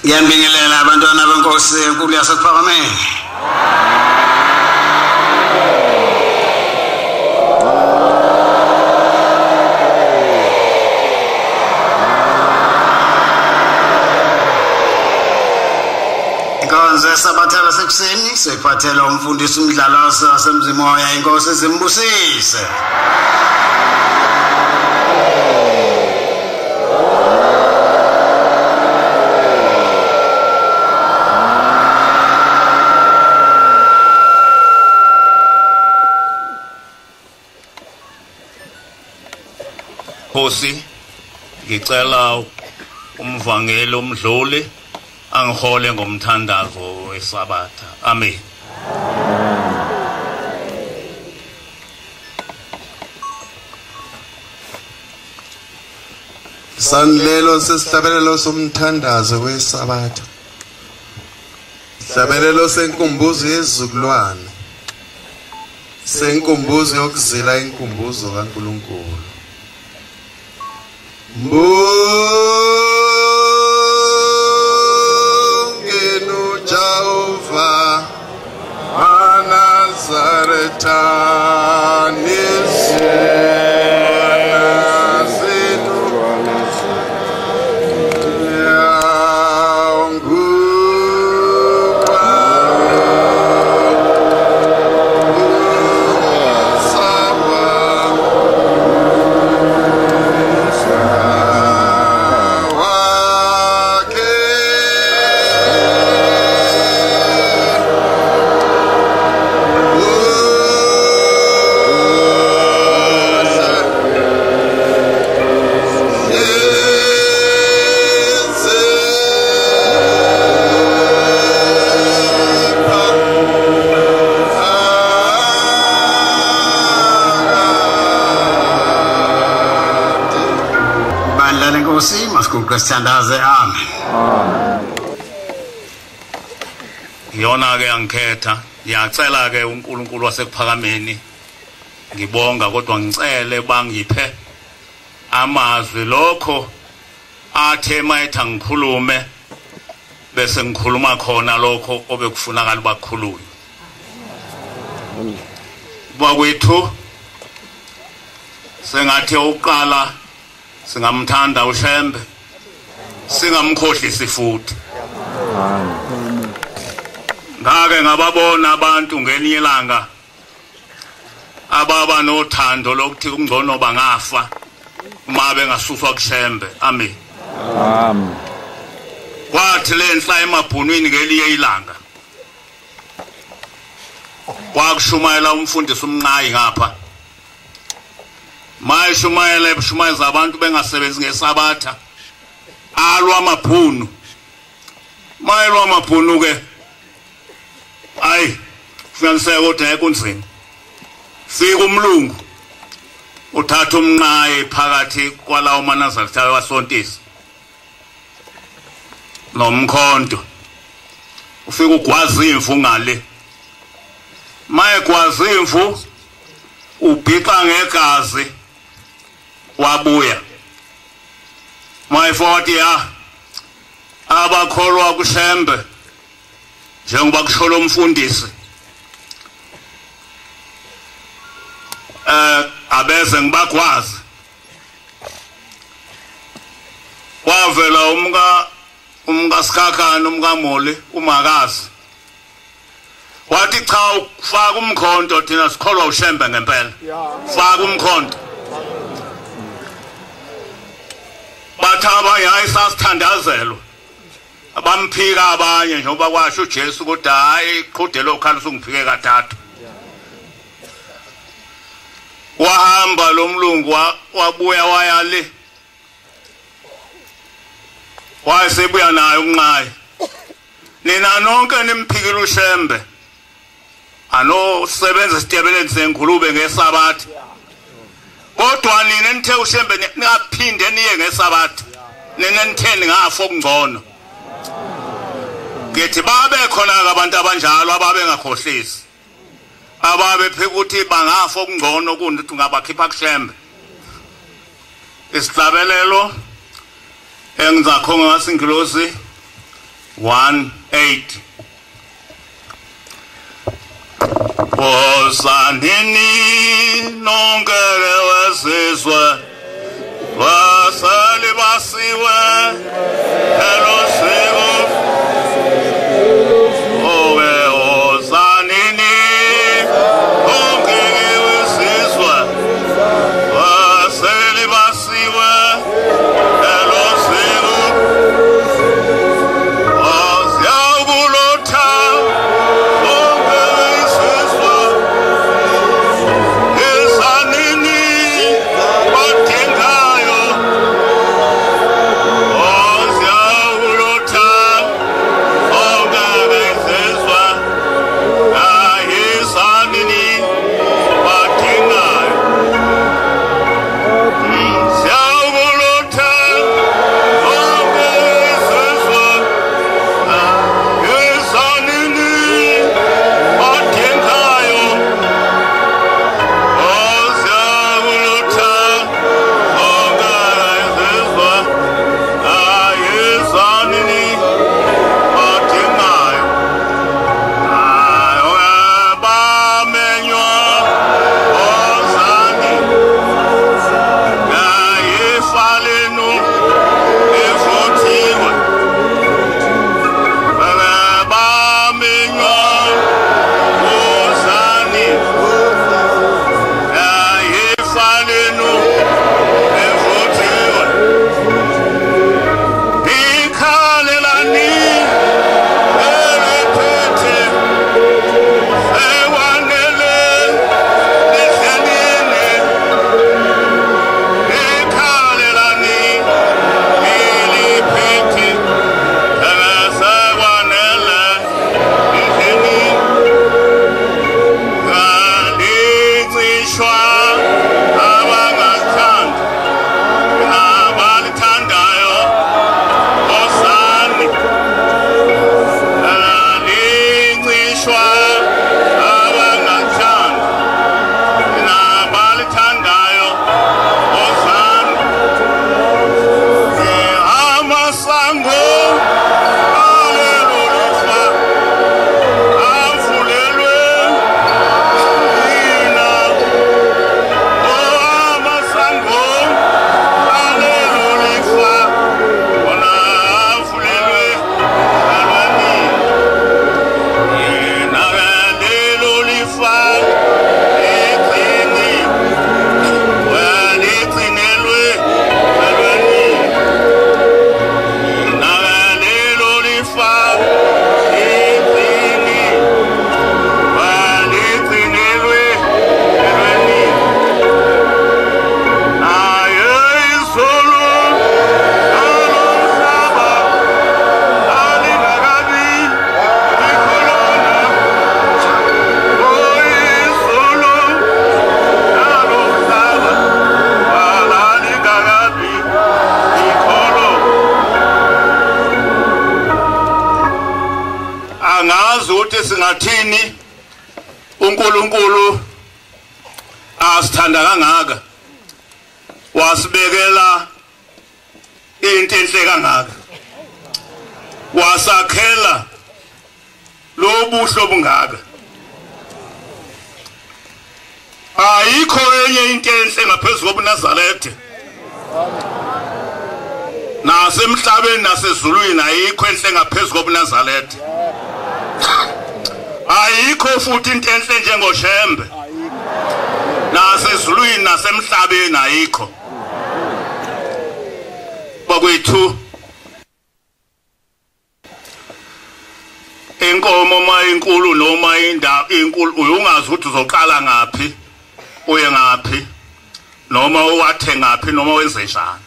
Ngiyabingelela abantwana benkosi enkulu yasePhakameni. Inkonzo yesabathela sekuseni seyiphathela umfundisi umdlalo wasemzimoya inkosi zimbusise. Nkosi ngicela umvangeli umdluli angihole ngomthandazo wesabatha. Amen. Sanlelo sesihlabelelo somthandazo wesabatha. Hlabelelo senkumbuzo yezizukulwane. Senkumbuzo yokuzila inkumbuzo kaNkulunkulu. Mbongenu Jehova Nazareta Kusithandaze. Amen. Yona ke angikhetha ngiyacela ke uNkulunkulu wasePhakameni ngibonga kodwa ngicele bangiphe amazwi lokho athe mayetha ngikhulume bese ngikhuluma khona lokho obekufunakala bakhulume. Bakwethu sengathi uqala singamthanda uShembe singamkhohlisi futhi. Ngake ngababona abantu ngelinye ilanga ababa nothando lokuthi kungcono bangafa uma bengasuswa kushembe. Amen. Amen. Kwathi lenhla emabhunwini ngelinye ilanga kwakushumayela umfundisi umnqayi ngapha. Mayishumayela ebushumayeza abantu bengasebenzi ngesabatha alwa amabhunu. Mayelwa amabhunu ke ayi kufaniseka ukuthi ekunzini fika umlungu uthatha umnqayi phakathi kwalawo manazarita wasontisa nomkhonto ufika ugwaza imvu ngale. Mayegwaza imvu ubhiqa ngegazi wabuya. Mayefoti ya abakholwa kushembe njengoba kushola umfundisi abeze ngibakwazi. Wavela umka Sikhakhane umkaMoli umakazi wathi cha ufaka umkhonto thina sikholwa ushembe ngempela. Faka umkhonto. Bathaba yayisasithandazelo abamphika abanye njengoba kwasho uJesu ukuthi hayi qhudelo khala sungiphike kathathu. Wahamba lo mlungu wabuya wayale wayesebuya naye unqayi. Nina nonke nimphikile ushembe ano sebenza isitebeleni seNgulube ngesabatha. Kodwa nina nithe ushembe ningaphinde niye ngesabatha. Nina nitheni ngafo okungcono. Ngithi babe khona abantu abanjalo ababe ngakhohlisi. Ababe phika ukuthi bangafo okungcono kunokuthi ungabakhipha kushembe. Isihlabelelo engizakhonga ngasingilosi 1:8. Osanini nongere wesizwe wasali basiwe elosiko owe osanini nongere wesizwe wasali basiwe elosiko osyabulotha Oh ukuthi singathini uNkulunkulu asithanda kangaka wasibekela into enhle kangaka wasakhela lo buhlo bungaka ayikho enye into enhle ngaphezulu kobuNazaretha nasemhlabeni nasezulwini ayikho enhle ngaphezulu kobuNazaretha ayikho futhi into enhle njengoShembe nasezulwini nasemhlabeni ayikho bakwethu inkomo mayinkulu noma indawo inkulu uyungazi ukuthi uzoqala ngapi uye ngapi noma uwathe ngapi noma wenze njani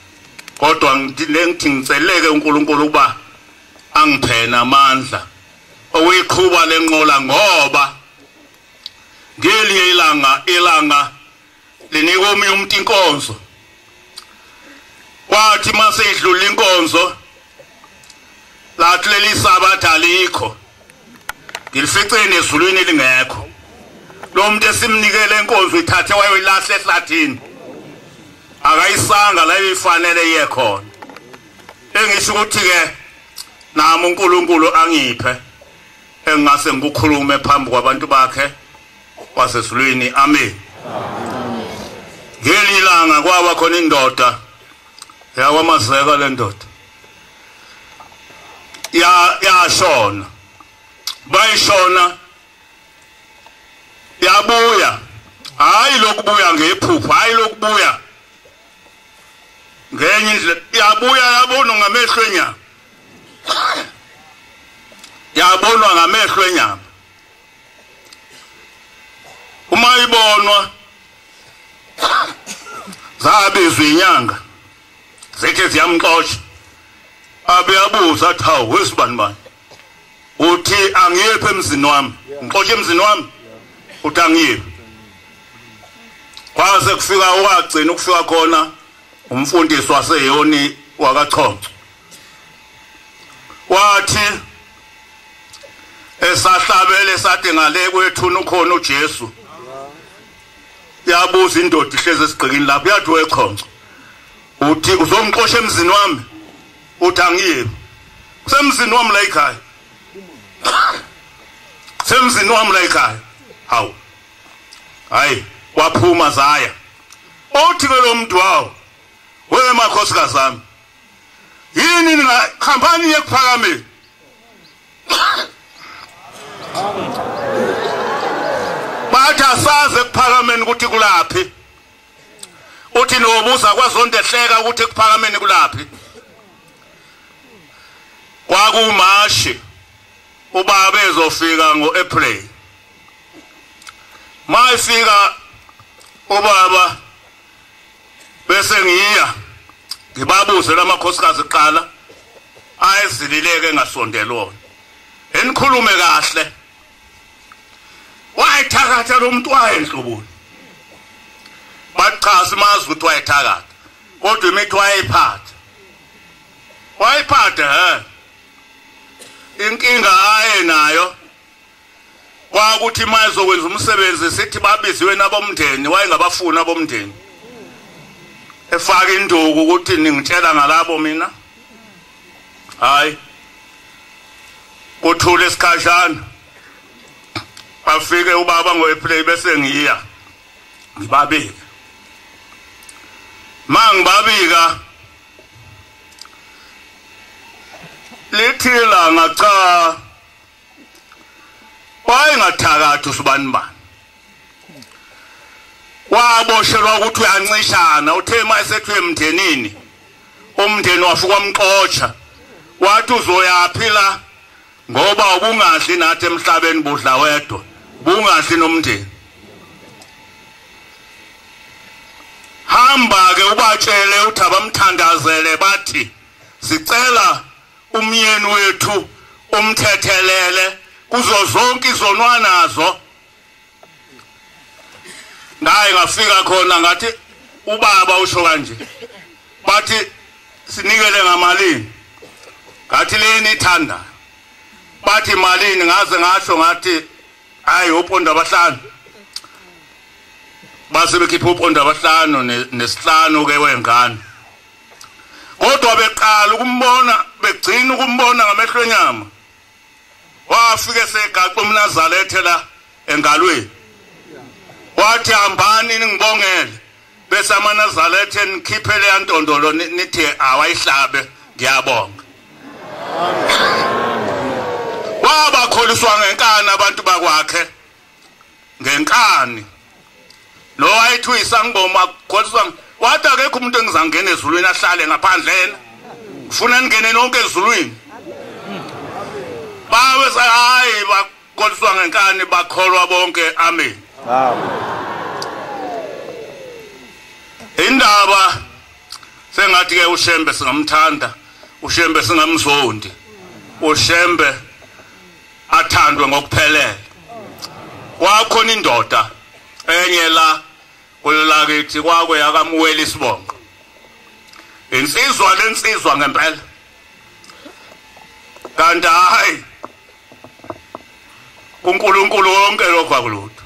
kodwa ngithi ngiceleke uNkulunkulu ukuba angiphena amandla oyiqhuba lenqola ngoba ngelinye ilanga linika omunye umuntu inkonzo kwathi mase idlula inkonzo lathi leli sabatha alikho ngilificene ezulwini lingekho lo muntu esimnikele inkonzo ithathe wayoyilahle ehlathini akayisanga la ifanele yekhona engisho ukuthi ke nami uNkulunkulu angiphe engase ngikukhulume phambi kwabantu bakhe wasezulwini amen ngelilanga kwaba khona indoda yakwamazeka le ndoda yashona bayishona yabuya hayi lokubuya ngephupha hayi lokubuya ngenye indlela yabuya yabonwa ngamehlo enyama yabonwa ngamehlo enyama uma ibonwa zabizwa inyanga zethe ziyamxotsha abeyabuza athi hawu wesibani bani uthi angiyephi emzini wami ngixotshe emzini wami uthi angiyephi kwaze kufika wagcina ukufika khona umfundisi waseYoni wakaChonco wathi esahlabele sathi ngale kwethuna ukhona uJesu yabuza indoda ihleze esigqikini lapho yathi weChonco uthi uzongixosha emzini wami uthi angiyephi kusemzini wami la ekhaya semzini wami la ekhaya hawu hayi waphuma zaya uthi ke lo muntu wawo wewe makhosikazi ami yini ningakhambani yekuphakameni bathi asaze ekuphakameni ukuthi kulaphi uthi nobuza kwazondehleka ukuthi ekuphakameni kulaphi kwakumashi ubaba ezofika ngoApril mayifika ubaba bese ngiya ngibabuze lamakhosikazi kuqala ayezilileke engasondelona enikhulume kahle wayithakatha lo muntu wayenhlubuni bachasa mazi ukuthi wayithakatha kodwa imithi wayiphatha inkinga ayenayo kwakuthi mayizokwenza umsebenzi sithi babiziwe nabomndeni wayengabafuni abomndeni efaka induku ukuthi ningitshela ngalabo mina hayi kuthule isikhashana bafike ubaba ngoApril bese ngiya ngibabike mangibabika lethila ngacha wayengathakatha usibani bani waboshelwa ukuthi uyancishana uthe mayesethi emndenini umndeni wafuka umxotsha wathi uzoyaphila ngoba ubungadli nathi emhlabeni budla wedwa bungadli nomndeni hamba ke ubatshele uthi abamthandazele bathi sicela umyeni wethu umthethelele kuzo zonke izonwa nazo ngaye ngafika khona ngathi ubaba usho kanje bathi sinikele ngamalini ngathi leni ithanda bathi malini ngaze ngasho ngathi hayi uPonda abahlanu base bekhipha uPonda abahlanu nesihlanu ke wengane kodwa beqala ukumbona begcina ukumbona ngamehlo enyama wafike segaqa umNazaretha la engalweni wathi hambani ningibongele bese amaNazaretha nikhiphele yantondolo nithi awayihlabe ngiyabonga wabakholiswa ngenkani abantu bakwakhe ngenkani lo wayithi uyisangoma kholiswa wathi akekho umuntu engizangena ezulwini ahlale ngaphandlena ufuna ningene nonke ezulwini bawe hayi bakholiswa ngenkani bakholwa bonke amen indaba sengathi ke uShembe singamthanda uShembe singamzondi uShembe athandwe ngokuphelele wakhona indoda enye la kwelakithi kwakwe yakamuwela isibongo insizwa lensizwa ngempela kanti hayi uNkulunkulu wonke lokho akulutho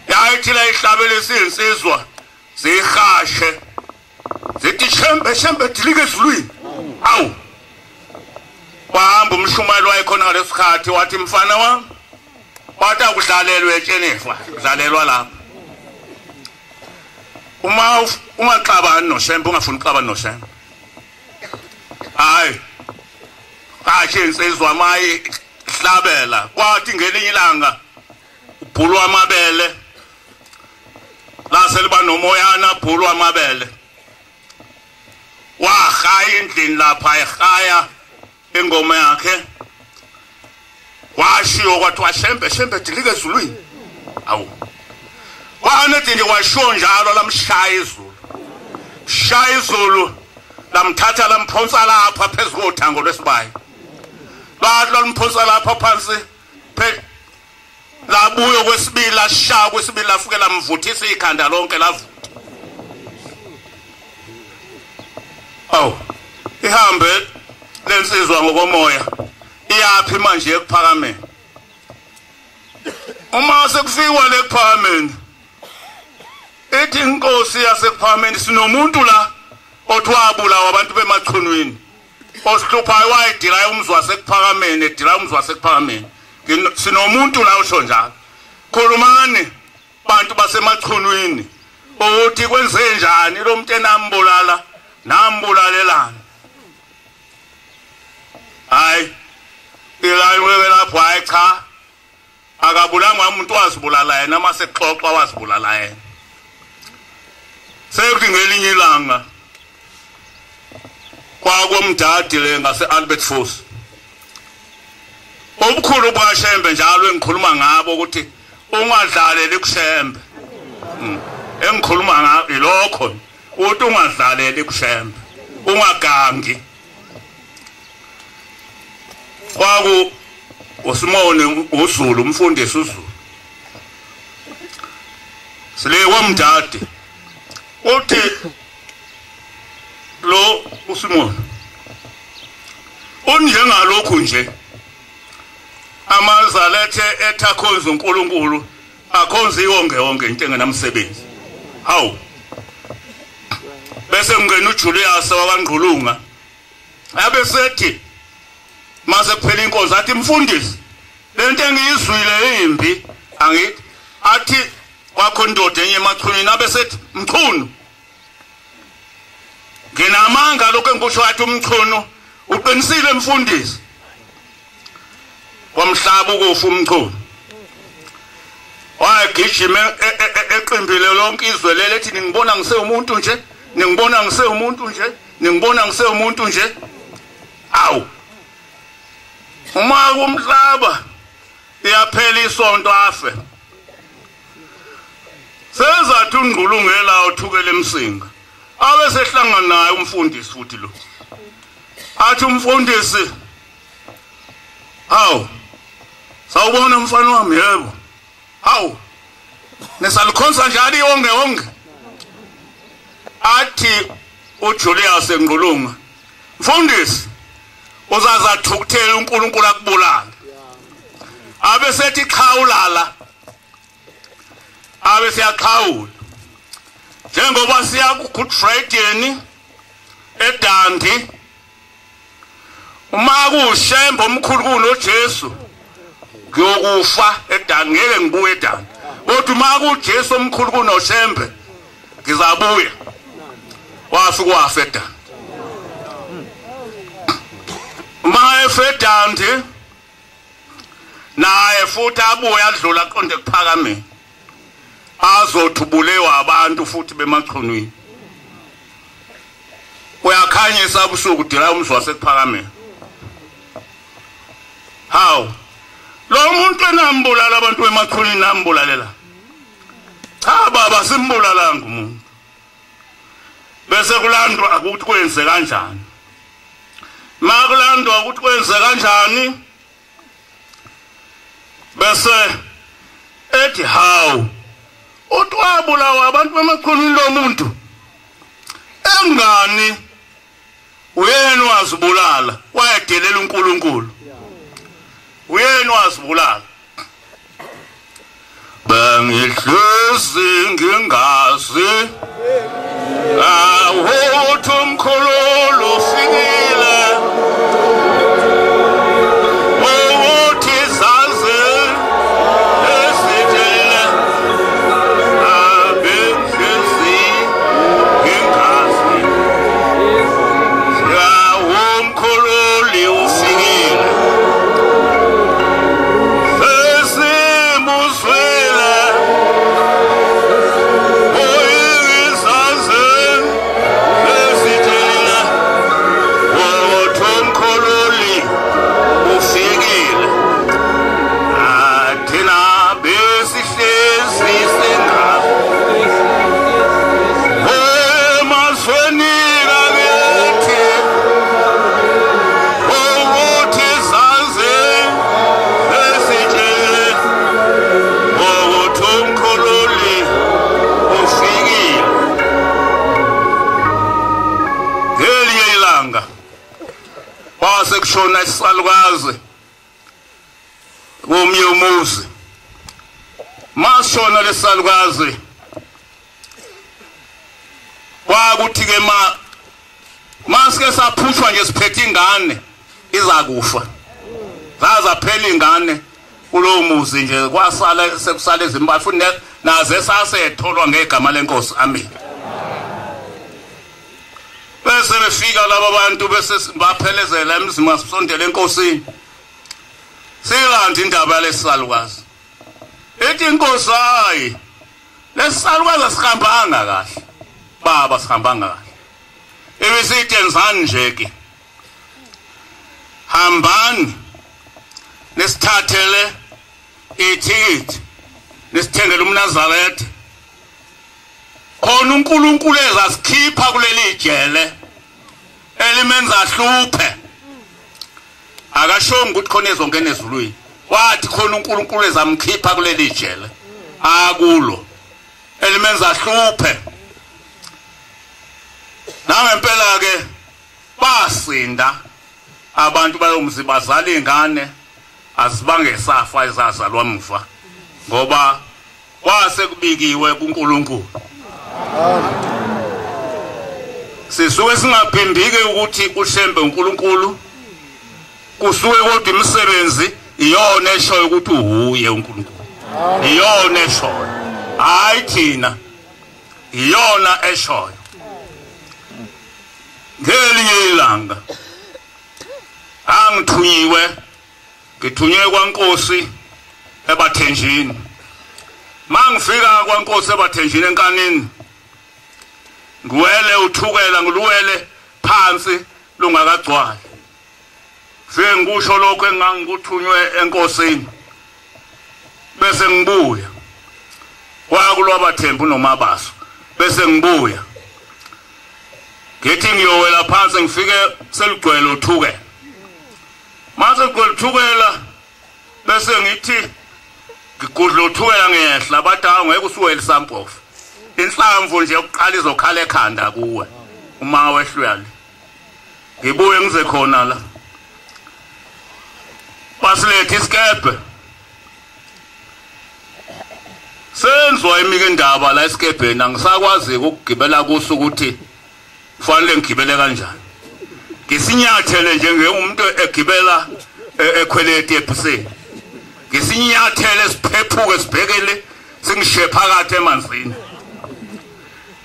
yayithi la ihlabele sinsizwa zihashe zithi Shembe dilike ezulwini awu wahamba umshumayeli wayekhona ngalesikhathi wathi mfana wami wathi akudlalelwe eThenefa kudlalelwa lapha uma ungaxabani noShembe ungafuni uxabana noShembe hayi kashe insizwa mayi hlabela kwathi ngelinye ilanga ubhulu amabele lase liba nomoyana ubhulu amabele wahaya endlini lapha ehaya ingoma yakhe washiyo kwathi Shembe dilike ezulwini awu kwanethi nje washiyo njalo lamshaya izulu lamthatha lamphonsa lapha phezulu kothango lwesibayi bathi lamphonsa lapha phansi labuyo kwesibili lashaya kwesibili lafuke lamvuthisa ikhanda lonke lavuka awu ihambe lensizwa ngokomoya iyaphi manje ekuphakameni uma sekufikwa lekuphakameni ethi inkosi yasekuphakameni sinomuntu la othwabulawa abantu bemachunwini osihluphayo wayidila umzi wasekuphakameni edila umzi wasekuphakameni sinomuntu la usho njalo khulumani bantu basemachunwini ukuthi kwenze njani lo muntu enambulala nambulalelana hayi ilayiwe lapho hayi cha akabulanga umuntu wazibulala yena mase xoxa wazibulala yena sekuthi ngelinye ilanga kwakomdadi le ngase Albert Force obukhulu bwaShembe njalo engikhuluma ngabo ukuthi ungadlaleli kuShembe engikhuluma ngabo ilokho uthi ungadlaleli kuShembe ungagangi kwaku uSimone uZulu umfundisi uZulu sile kwamdadi uthi lo uSimone unjengalokhu nje amazalethe ethakhonza uNkulunkulu akhonza iwonke into engenamsebenzi hawu bese ngene uJulius wakangqulunga abesethi mase kuphela inkonzo athi mfundisi lento engiyizwile imbi angithi athi wakho indoda enye emachunini abesethi mchunu nginamanga lokho engisho athi umchunu uqinisile mfundisi kwamhlaba ukufa umchunu wagijima eqimbile lonke izwe lele ethi ningibona ngisewumuntu nje ningibona ngisewumuntu nje awu uma kumhlaba iyaphela isonto afe sezathi ungqulungela uthukele emsinga abe sehlangana naye umfundisi futhi lo athi umfundisi hawu sawubona mfana wami yebo hawu nesalikhonza njalo iyonge athi uJulius engqulunga mfundisi uzaza thukuthela uNkulunkulu akubulala abe sethi qhawulala abe siyaqhawula njengoba siya ku Good Friday eDandi uma kushembe omkhulu kunoJesu kuyokufa eDandi ngeke ngibuye eDandi kodwa uma kuJesu omkhulu kunoshembe ngizabuya wafika wafa eDandi uma eFedandi naye futhi abuya adlula aqonde kuphakameni azothubulewa abantu futhi bemachonweni uyakhanyisa ubusuku dira umzwa sekuphakameni hawu lo muntu enambulala abantu bemachonweni nambulalela cha baba simbulalanga umuntu bese kulandwa ukuthi kwenze kanjani makulandwa ukuthi kwenze kanjani bese ethi hawu utwabulawa abantu bemachonweni lo muntu engani uyena wazibulala wayedelela uNkulunkulu uyena wazibulala bangihlezi ngingazi awuthi umkhululu ufikile sekushona isisalukazi komnye umuzi masishona lesalukazi kwakuthi ke masike saphushwa nje siphethe ingane izakufa zaza phela ingane kulowo muzi nje kwasala sekusale izimba futhi naze sasetholwa ngegama lenkosi amen bese befika laba bantu bese baphelezela emzini wasondela enkosini silanda indaba lesalukazi ethi inkosi hayi lesalukazi asikhambanga kahle baba sikhambanga kahle ebesithenzani nje ke hambani nesithathele ithikithi nesithengele umNazaretha khona uNkulunkulu ezasikhipha kuleli jele elimenza hluphe akashonga ukuthi khona ezongena ezulwini wathi khona uNkulunkulu ezamkhipha kuleli jele akulo elimenza hluphe nangempela ke basinda abantu bayomzi bazala ingane asibange safa izazalwa mva ngoba wase kubikiwe kuNkulunkulu sisuke singaphindike ukuthi ushembe uNkulunkulu kusuke kodwa imisebenzi iyona eshoyo ukuthi uhuye uNkulunkulu iyona eshoyo hayi thina iyona eshoyo ngelinye ilanga angithunyiwe ngithunywe kwaNkosi eBathenjini mangifika kwaNkosi eBathenjini enkanini ngwele uthukela nguluwele phansi lungakagcwali fike ngisho lokho engangikuthunywe enkosini bese ngibuya kwakulwa abathembu noMabaso bese ngibuya ngithi ngiyowela phansi ngifike selugcwele uthukela mase kugcwele uthukela bese ngithi ngigudla uthukela ngehla bathi angeke usuwele sampofu inhlamvu nje yokuqala izokhala ekhanda kuwe uma wehlwele ngibuye ngize khona la basilethe isikebhe senzwa imike indaba la esikebheni angisakwazi ukugibela kuso ukuthi kufanele ngigibele kanjani ngisinyathele njengomuntu egibela ekhweleti ebhusini ngisinyathele siphephuke sibhekele singishiye phakathi emanzini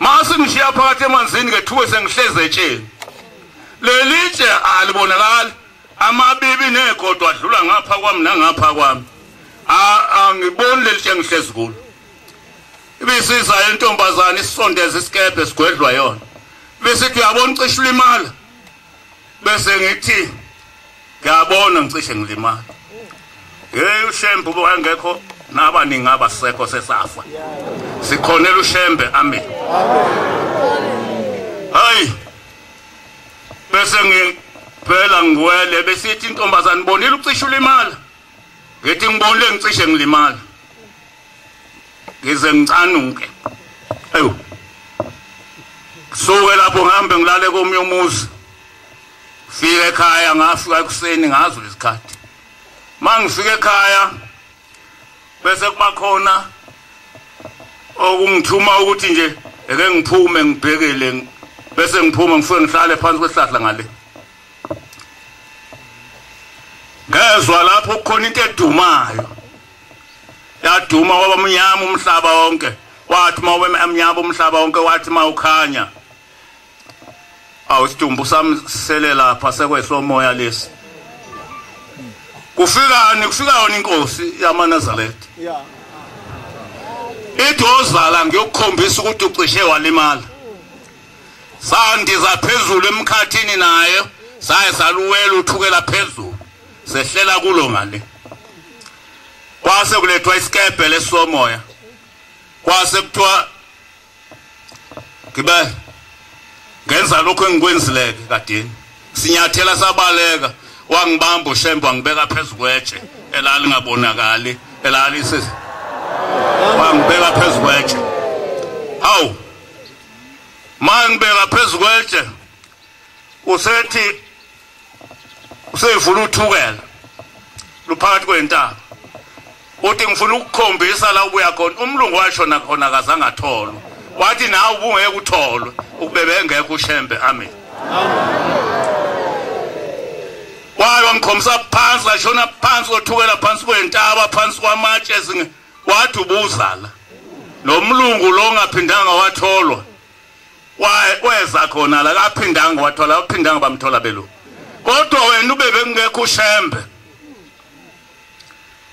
mase ngishiya phakathi emanzini kethuke sengihleze etsheni lelitshe alibonakala amabibi negodo adlula ngapha kwami nangapha kwami angiboni lelitshe ngihlezi kulo ibisiza intombazana isondeza isikebhe sigwedlwa yona bese uyabona cishe ulimala bese ngithi ngiyabona ngicishe ngilimala ushembe wangekho nabaningi abasekho sesafa sikhonela ushembe amen hayi bese ngiphela ngiwele besithi intombazana bonile ucishe ulimala ngithi ngibonile ngicishe ngilimala ngize ngicanuke ayo suke lapho ngihambe ngilale komnye umuzi fike ekhaya ngafika ekuseni ngazo lesikhathi mangifike ekhaya bese kuba khona okungithuma ukuthi nje eke ngiphume ngibhekele bese ngiphuma ngifike ngihlale phansi kwesihlahla ngale ngezwe lapho kukhona into edumayo yaduma kwaba mnyama umhlaba wonke wathi mawe amnyama umhlaba wonke wathi mawukhanya awusidumbu sami sele lapha sekwesomoya lesi kufika yona inkosi yamaNazaretha idozala ngiyokukhombisa ukuthi ucishe walimala sandiza phezulu emkhathini naye saye saluwela uthukela phezulu sehlela kulo ngale kwase kulethwa isikebhe lesomoya kwase kuthiwa ngibe ngenza lokho engikwenzileke kadeni sinyathela sabaleka wangibamba ushembe wangibeka phezulu kwetshe elali ngabonakali elali sisi wangibeka phezulu kwetshe hawu mangibeka phezulu kwetshe usethi usefuna uthukela luphakathi kwentaba uthi ngifuna ukukhombisa la ubuya khona umlungu washo nakhona akazange atholwe wathi nawe ubungeke utholwe ukubebe engekho ushembe amen wayo ngikhombisa phansi lashona phansi othukela phansi kwentaba phansi kwamatshe wathi ubuzala nomlungu lo ngaphindanga watholwa weza khona la kaphindanga wathola aphindanga bamthola belo kodwa wena ubebe ngekho ushembe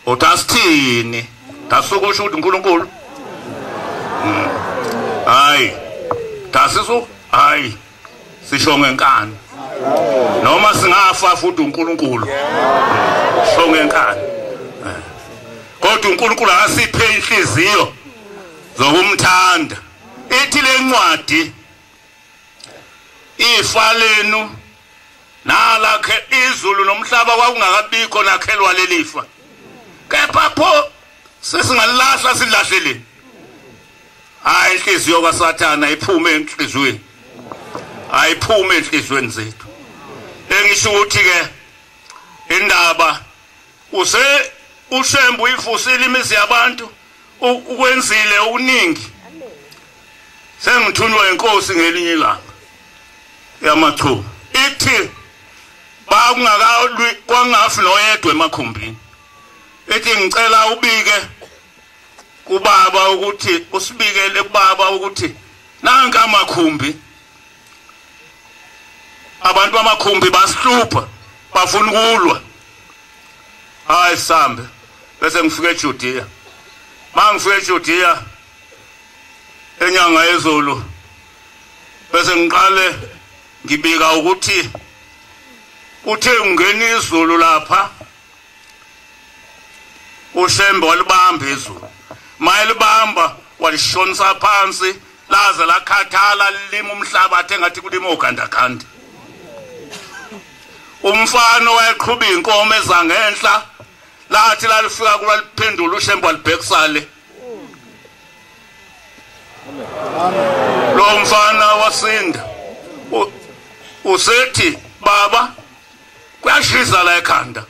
utasithini tasukusho ukuthi uNkulunkulu hayi tasiso hayi sisho ngenkani noma singafa futhi uNkulunkulu sho ngenkani kodwa uNkulunkulu asiphe inhliziyo zokumthanda ithi lencwadi ifa lenu nalakhe izulu nomhlaba kwakungakabikho nakhelwa lelifa kepha pho sesingalahla silahlele hayi inhliziyo kaSathana iphume enhlizweni ayiphume enhlizweni zethu engisho ukuthi ke indaba ushembe uyifusile imizi yabantu ukwenzile ukuningi sengithunywa inkosi ngelinye ilanga yamachuba ithi kwangafi noyedwa emakhumbini ethi ngicela ubike kubaba ukuthi usibikele kubaba ukuthi nanka amakhumbi abantu bamakhumbi basihlupha bafuna ukulwa hayi sambe bese ngifike eJudiya mangifike eJudiya enyanga yezulu bese ngiqale ngibika ukuthi uthe ungena izulu lapha ushembe walibamba izulu mayelibamba walishonisa phansi laze lakhathala lima umhlabathi engathi kulima ogandaganda umfana wayeqhuba inkomo ezangenhla lathi lalifika kuba liphendula ushembe walibhekisale lo mfana wasinda usethi baba kuyashisa la ekhanda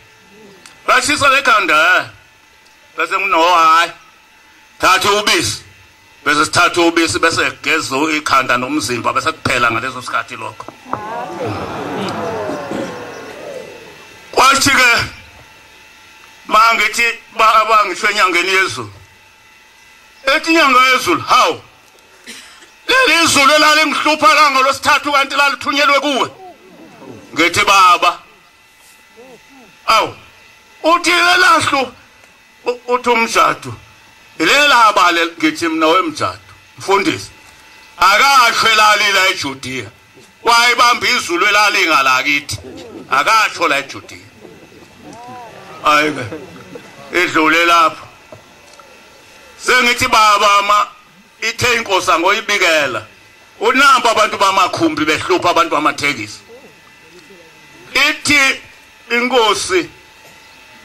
bese ngino hayi thatha ubisi bese sithatha ubisi bese gezo ikhanda nomzimba bese kuphela ngaleso sikhathi lokho kwathi ke mangithi abangisho enyangeni yezulu ethi inyanga yezulu hawu leli izulu elale ngihlupha la ngolosithathu kanti lalithunyelwe kuwe ngithi baba awu uthi elahlu uthi umjado ilela abale ngithi mina wemjado mfundisi akashwe lalila eJudiya wayibamba izulu elalinga lakithi akasho la eJudiya ayike edlule lapha sengithi baba ithe inkosi ngoyibikela unamba abantu bamakhumbi behlupha abantu bamathekisi ithi inkosi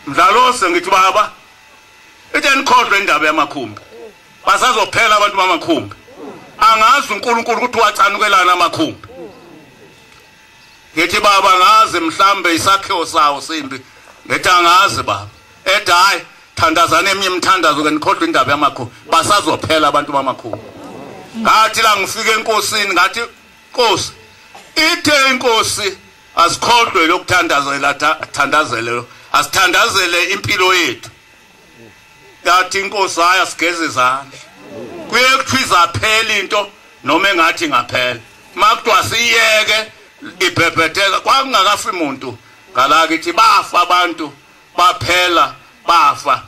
mdlalose ngithi baba ithi nikhohlwe indaba yamakhumbi basazophela abantu bamakhumbi angazi uNkulunkulu ukuthi wacanukelana amakhumbi ngithi baba ngazi mhlambe isakhiwo sawo simbi ngithi angazi baba ethi hayi thandazana eminye imthandazo ke nikhohlwe indaba yamakhumbi basazophela abantu bamakhumbi ngathi la ngifike enkosini ngathi Nkosi ithe inkosi asikhohlwe lokuthandazela thandazelo asithandazele impilo yethu yathi inkosi hayi asigeze izandla kuye kuthiza phela into noma engathi ngaphela makuthiwa siyeke ibhebhetheka kwangakafi umuntu ngalaka ithi bafa abantu baphela bafa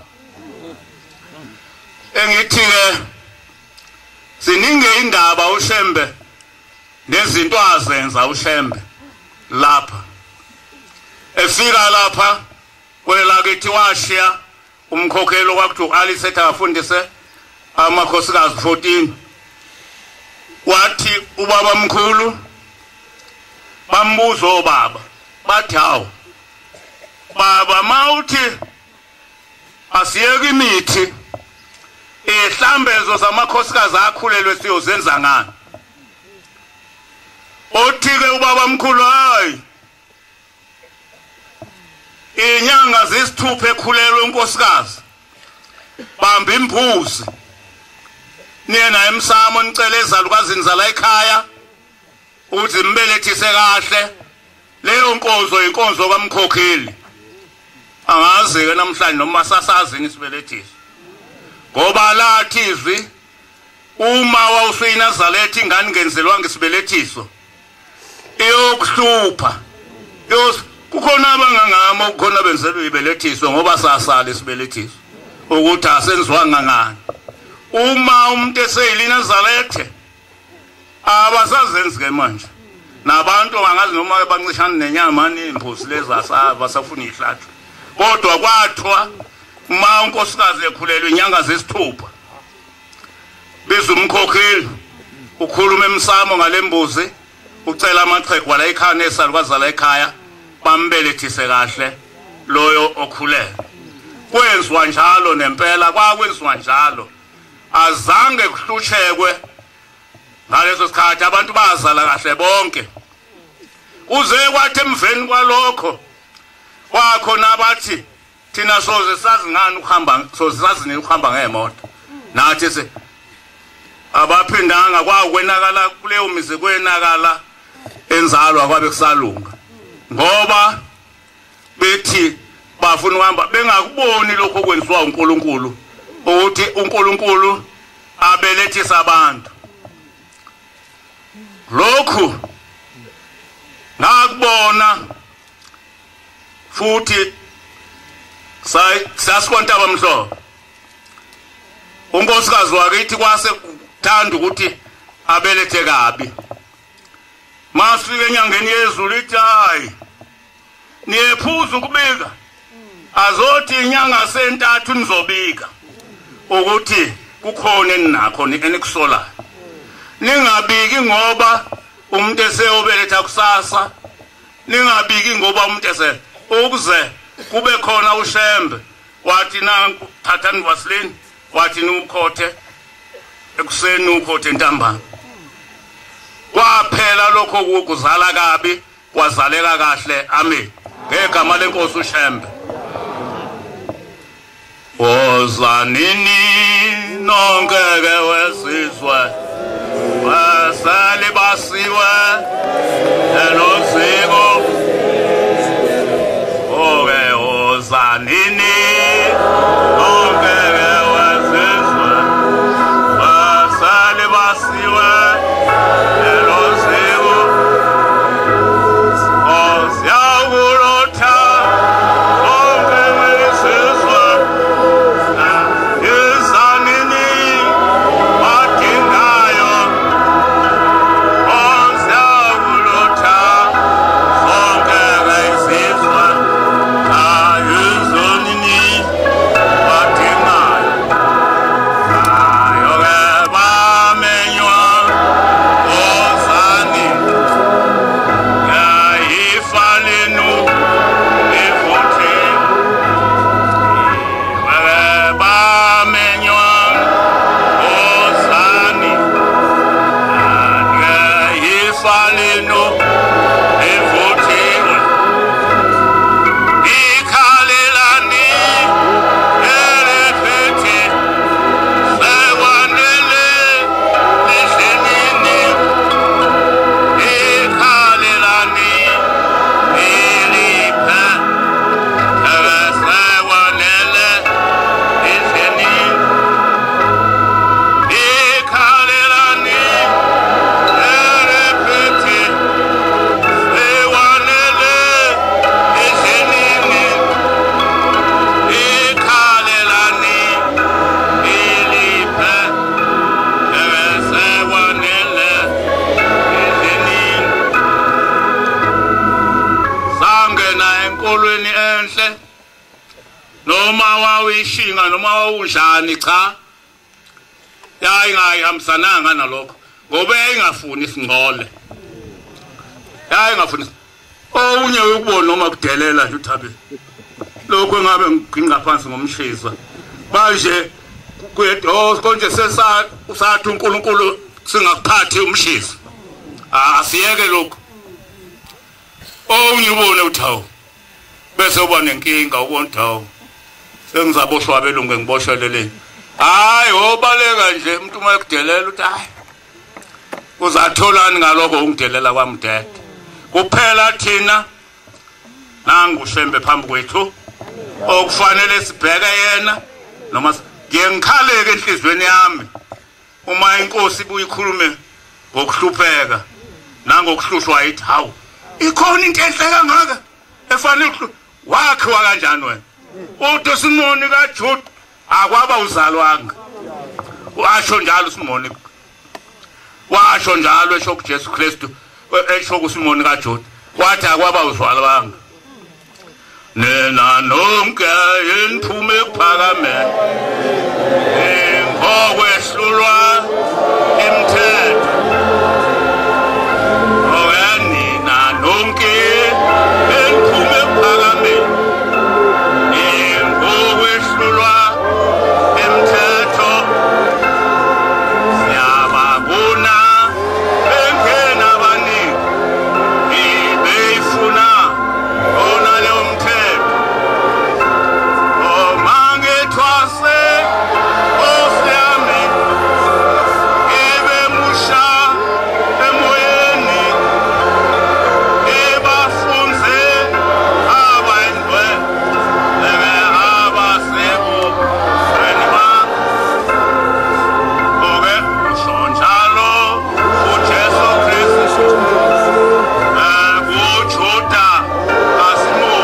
engithi ke sininge indaba uShembe nezinto azenza uShembe lapha efika lapha kwelakithi washiya umkhokhelo kwakuthiwa uAlisetha afundise amakhosikazi 14 wathi ubaba mkhulu bambuzo baba bathi hawo baba mawuthi asiyeke imithi ihlambezo zamakhosikazi akhulelwe siyozenza ngani othi-ke ubaba mkhulu hayi inyanga zisithuphe ekhulelwe unkosikazi bamba imbuzi niye naye emsamo nicele ezalukazini zala ekhaya ukuthi mbelethise kahle leyo nkonzo inkonzo kamkhokheli angazi-ke namhlanje noma sasazini isibelethisi ngoba lathi izwi uma wawusuyinazaletha ingane ingenzelwanga isibelethiso iyokuhlupha kukhona abangangama ukukhona benzelwe ibelethiso ngoba sasala isibelethiso ukuthi asenziwanga ngani uma umuntu eseyilinazalethe abasazenzi ke manje nabantu bangazi noma bancishana nenyama nembuzi lezasava basafuna ihlatshwe kodwa kwathwa uma unkosikazi ekhulelwe inyanga zesithupha bezumkhokheli ukhuluma emsamo ngalembuzi ucela amaxhegu wala ekhaya nesalukazala ekhaya bambelethise kahle loyo okhulelwe kwenziwa njalo nempela kwakwenziwa njalo azange kuhlushekwe ngaleso sikhathi abantu bazala kahle bonke uze kwathi emveni kwalokho kwakhona abathi thina soze sazi ngani ukuhamba soze sazi nini ukuhamba ngemoto nathi se abaphindanga kwakwenakala kuleyo mizi kwenakala enzalwa kwabe kusalunga ngoba bethi bafuna uhamba bengakuboni lokho kwenziwa uNkulunkulu ukuthi uNkulunkulu abelethisa abantu lokhu nakubona futhi sasikonta abamhlobo unkosikazi wakithi kwase kuthanda ukuthi abelethe kabi masifike enyangeni yezulu ithi hayi niyephuza ukubika azothi inyanga sentathu nizobika ukuthi kukhona eninakho enikusolayo ningabiki ngoba umuntu eseyobeletha kusasa ningabiki ngoba umuntu ese ukuze kube khona uShembe wathi nanku thathani Vaseline wathi nukhothe ekuseni ukhothe ntambama kwaphela lokho kuzala kabi kwazaleka kahle amen ngegama lenkosi uShembe ozanini nonke ke wesizwe basale basiwe eloziko oke ozanini nonke ke wesizwe basale basiwe eloziko ozyakulotha nonke wesizwe izanini badingayo ozyakulotha zonke wesizwe izanini badingayo ayo-ke bamenywa ozani ifa lenu livuthiwe bamenywa ozani ifa lenu livuthiwe ikhalelani elefethi sekwanele lihlelini ikhalelani iliphe sekwanele lihlelini ikhalelani elefethi sekwanele lihlelini ikhalelani iliphe sekwanele lihlelini sangena enkolweni enhle noma wawuyishinga noma wawunjani cha yayingahambisananga nalokho ngoba yayingafuni isingcole yayingafuni ounye ukubona noma kudelela nje uthabe lokho engabe ngingaphansi ngomshisa manje konje usathi uNkulunkulu singakuphathi umshisa asiyeke lokho ounye ubone uthawo bese uba nenkinga ubontawo sengizaboshwa abelungu ngibosheleleni hayi obaleka nje umuntu uma ekudelela uthi hayi uzatholani ngaloko ungidelela kwamdede kuphela thina nangushembe phambi kwethu okufanele sibheke yena noma ngiyengikhaleke enhlizweni yami uma inkosi ibuyikhulume ngokuhlupheka nangokuhlushwa yithi hawu ikhona into enhle kangaka efanele wakhiwa kanjani wena uthi Simoni kaJuda akwaba uzalwanga washo njalo Simoni washo njalo esho kuJesu Kristu esho kuSimoni kaJuda wathi akwaba uzalwanga nena nonke iniphume kuphakame ngokwehlulwa imithetho nina nonke iniphume kuphakame ngokwehlulwa imithetho siyababona bengena abaningi beyifuna ona leyo mthetho omange thwase osiyami ibe musha emoyeni ebafunze abandwe abasebo wena oke sonjalo uJesu Kristu kuJuda asimo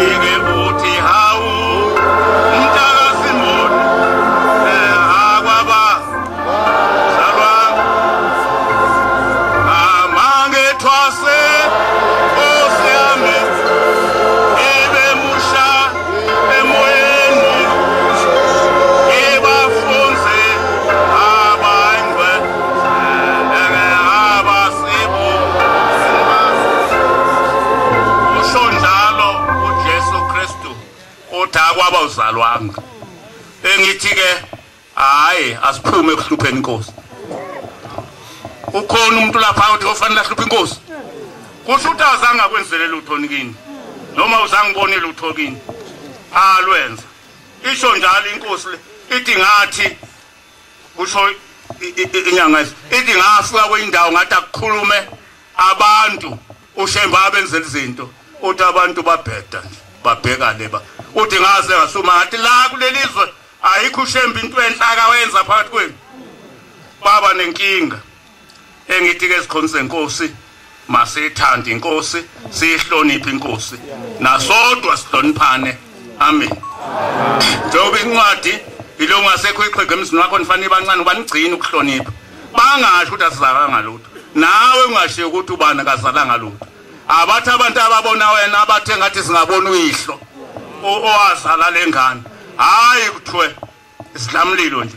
ike buthi hawu umntaka Simoni akwaba salwa amange thwase osiyami ibe musha emoyeni ibafunze abandwe abasibo usho njalo uJesu Kristu uthi akwaba uzalwanga engithi ke hayi asiphume ekuhlupheni inkosi ukhona umuntu lapha uthi ofanele ahluphe inkosi kusho ukuthi azange akwenzele lutho nikini noma uzange ubone lutho kini alwenza isho njalo inkosi le ithi ngathi kusho inyanga ithi ngafika kwindawo ngathi akukhulume abantu ushemba abenzela izinto uthi abantu babheda babheka leba uthi ngaze ngasuma ngathi la kulelizwe ayikho ushemba into enhlaka wenza phakathi kwenu baba nenkinga engithi ke sikhonse inkosi masithande inkosi sihloniphe inkosi nasodwa sihloniphane amen njengoba incwadi ilo ngasekho iqhege emzini wakho nifanele bancane ubanigcina ukuhlonipha bangasho ukuthi asizalanga lutho nawe ungashiye ukuthi ubani akazalanga lutho abathi abantu ababona wena abathe ngathi singabona uyihlo owazala lengane hayi kuthiwe isidlamlilo nje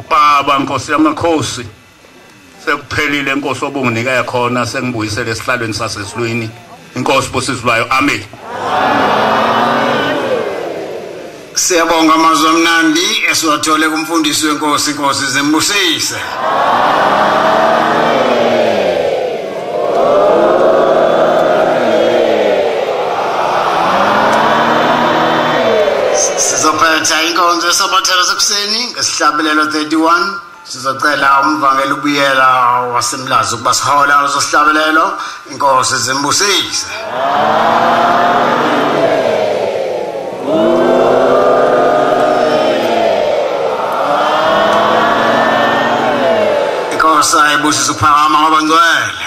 baba nkosi yamakhosi sekuphelile inkosi obunginika khona sengibuyisele esihlalweni sasesilweni inkosi bosizwayo amen Siyabonga amazwi amnandi esiwathole kumfundisi wenkosi inkosi zimbusise Sizophetha inkonzo yesabathelo sekuseni ngesihlabelelo 31 sizocela umvangeli ubuyela wasemlazi ukuba sihola leso sihlabelelo inkosi zimbusise inkosi ayibusise ukuphakama ngabangcwele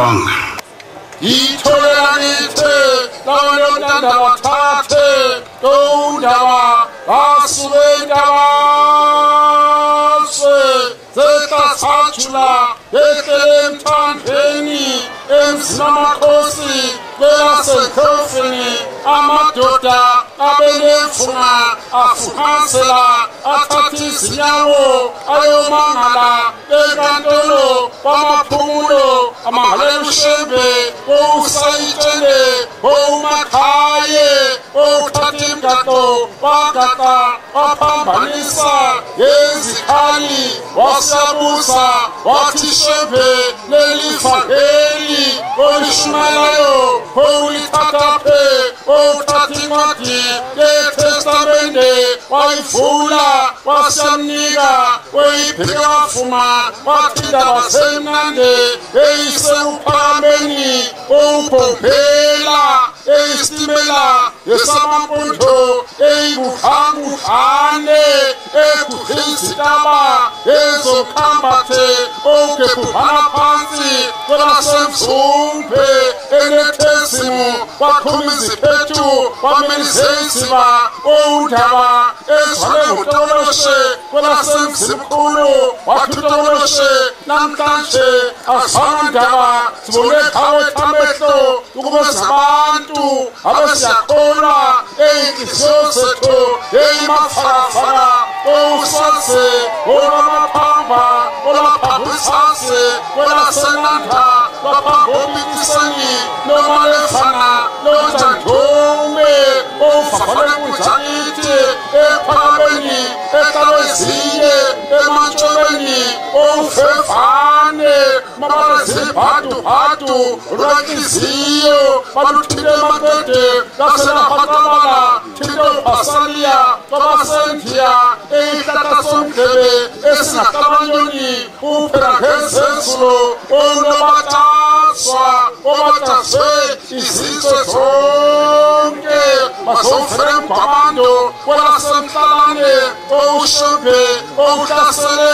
Ngiyabonga. Itholela nithe lawo londanda bathathe undaba asubendaba zekathajula eklemthandeni emzinamakhosi kwelasekhofini amadoda abenefunga afuhansela athatha izinyawo ayomangala enkantolo kwamaphumulo amangalemshembe usayitshele umakhaye uthatha imgaqo wagaqa waphambanisa yezikhali wasiyabusa wathi shembe lelifakeli olishumelayo ulithathaphe uthatha incwadi yeTestamente wayivula wasiyamnika wayibheke wafuma wathinda wasemnande eyise uphakameni ubhophela eyisitimela yesamampunto eyikuhangane ekuhizitaba ezokhambathe ogebhubhana phansi kwelasemzumbe enethesimu wakhuma iziphethu wamenzeziba undaba ezwale ngutoloshe kwelasemzimkhulu wathi utoloshe namhlanje azanandaba sibone khawe thamehlo ukuba zabantu abasiyakholwa eyinhliziyo zethu eyimafakafaka osaze olamaphamba olaphambusaze kwelasenanda lwaphambobikisani nomalefana lonjandume ofakole kunjanithi ephakameni ekalweziye emantshobeni ofevane mabalezibhadu lwenhliziyo baluthile maqede laselahaqabala thile ubhasaliya kwabasendiya eyihlahla somdlebe esingakamanyoni uphela ngezenzulo onobataswa obataswe izizwe zonke bazovela emgwamando kwelasemhlalane owushembe owuhlasele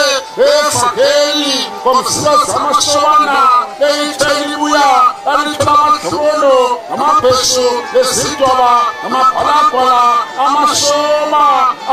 evangeli komzila zamashobana eyitheli buya alithola amadlolo amabheshu lezindwaba amabhalabhala amashoma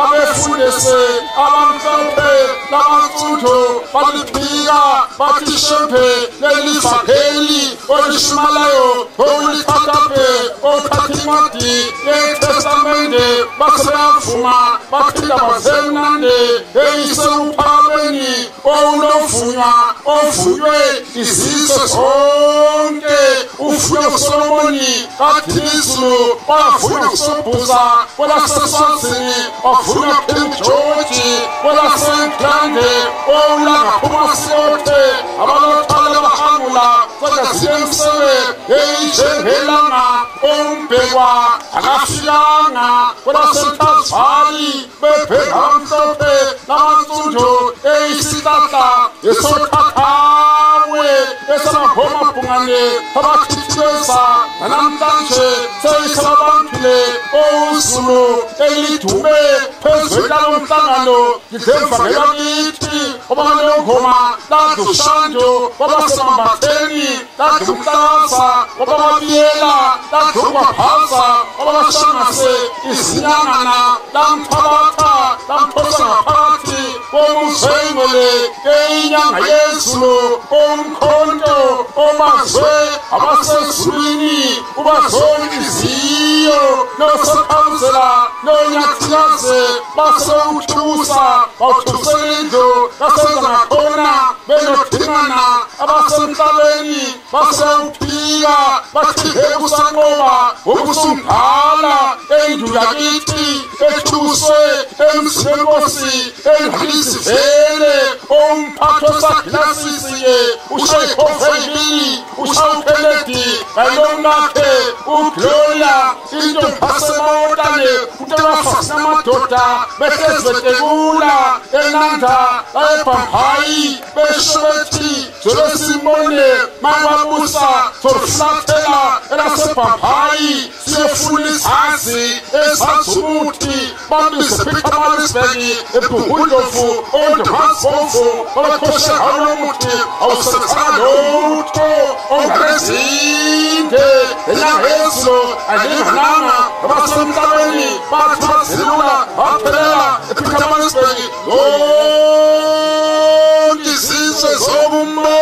abefundise abamhlophe labansundu baliphika bathi shembe lelivangeli olishumalayo olithathaphe othatha incwadi yeTestamente basebeyavuma baphinda bazemnande eyise uphakameni owunovunywa ovunywe izizwe zonke uvunywe uSolomoni kaDinizulu wavunywa uSobhuza kwelaseswazini wavunywa King George kwelasenglande owulangaphumasiothe abalothale bahangula kweziyemsebe eyinjengelanga ombhekwa akafikanga kwelasenthazivali bebheka amhlophe lamansundu eyisihlahla esothathawe esamabhomabhungane abakhithibeza nanamhlanje seyisebabanthile owuzulu elidume phezulu lomhlangano ngidlemvakela kithi obangalongoma ladushando kwabasemambatheni ladumhlaza kwabamabiyela ladumkwaphaza kwabashangase izinyangana lamthabatha lamphosa ngaphakathi komuzwengwele eyinyanga yezulu omkhonto omazwe abasezulwini ubazonhliziyo nosephauzela nonyathikaze basewuthusa bawuthusela indlu kasenza ngakhona benodingana abasemhlabeni basewuphika bathi hekusaqoba ukusumdala endlu yakithi ethuswe emzini wenkosi engalisivele omphatho sagilasisiye ushayikhoveli ushawupheledi kayilonakhe ugloria into phasemaotane kutelafasi namadoda behlezi betekula enanda ayebhambayi besho bethi zolesimone makwabusa zorufulathela elasebhambayi siyefuna izansi Ongezi esazumuthi bambise Pietermaritzburg eBhungudlovu ondivasbovu abakhoshe halomuthi awusenzanga lutho ongezinde enyangezilo alingananga abasemhlabeni bathi bazilula aphelela ePietermaritzburg zonke izizwe zobumo.